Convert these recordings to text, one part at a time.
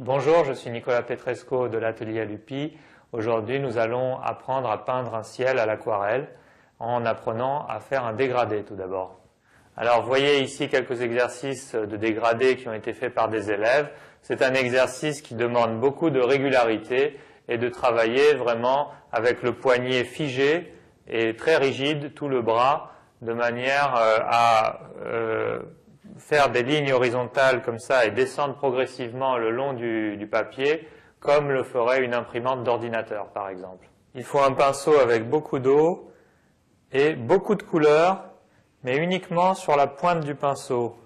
Bonjour, je suis Nicolas Petresco de l'atelier Lupi. Aujourd'hui, nous allons apprendre à peindre un ciel à l'aquarelle en apprenant à faire un dégradé tout d'abord. Alors, vous voyez ici quelques exercices de dégradé qui ont été faits par des élèves. C'est un exercice qui demande beaucoup de régularité et de travailler vraiment avec le poignet figé et très rigide, tout le bras, de manière à faire des lignes horizontales comme ça et descendre progressivement le long du papier, comme le ferait une imprimante d'ordinateur par exemple. Il faut un pinceau avec beaucoup d'eau et beaucoup de couleurs, mais uniquement sur la pointe du pinceau.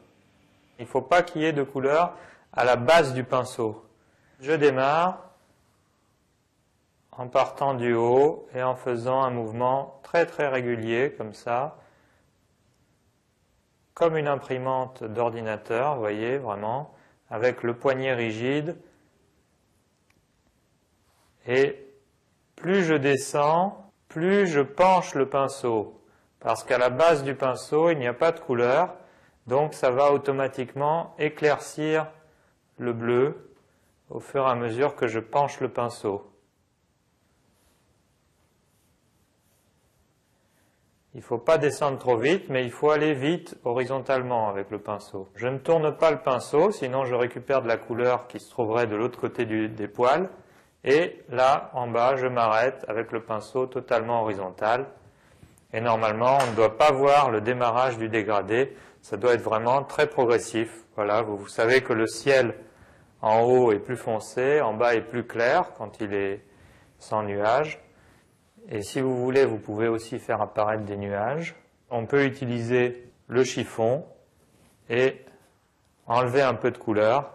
Il ne faut pas qu'il y ait de couleur à la base du pinceau. Je démarre en partant du haut et en faisant un mouvement très très régulier comme ça, comme une imprimante d'ordinateur, vous voyez, vraiment, avec le poignet rigide. Et plus je descends, plus je penche le pinceau, parce qu'à la base du pinceau, il n'y a pas de couleur, donc ça va automatiquement éclaircir le bleu au fur et à mesure que je penche le pinceau. Il ne faut pas descendre trop vite, mais il faut aller vite horizontalement avec le pinceau. Je ne tourne pas le pinceau, sinon je récupère de la couleur qui se trouverait de l'autre côté des poils. Et là, en bas, je m'arrête avec le pinceau totalement horizontal. Et normalement, on ne doit pas voir le démarrage du dégradé. Ça doit être vraiment très progressif. Voilà, vous savez que le ciel en haut est plus foncé, en bas est plus clair quand il est sans nuages. Et si vous voulez, vous pouvez aussi faire apparaître des nuages. On peut utiliser le chiffon et enlever un peu de couleur.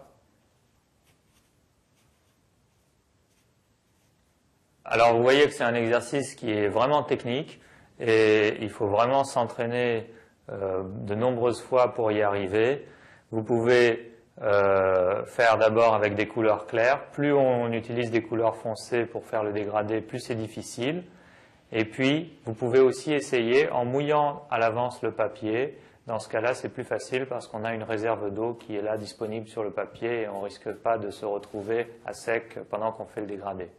Alors vous voyez que c'est un exercice qui est vraiment technique et il faut vraiment s'entraîner de nombreuses fois pour y arriver. Vous pouvez faire d'abord avec des couleurs claires. Plus on utilise des couleurs foncées pour faire le dégradé, plus c'est difficile. Et puis, vous pouvez aussi essayer en mouillant à l'avance le papier. Dans ce cas-là, c'est plus facile parce qu'on a une réserve d'eau qui est là disponible sur le papier et on ne risque pas de se retrouver à sec pendant qu'on fait le dégradé.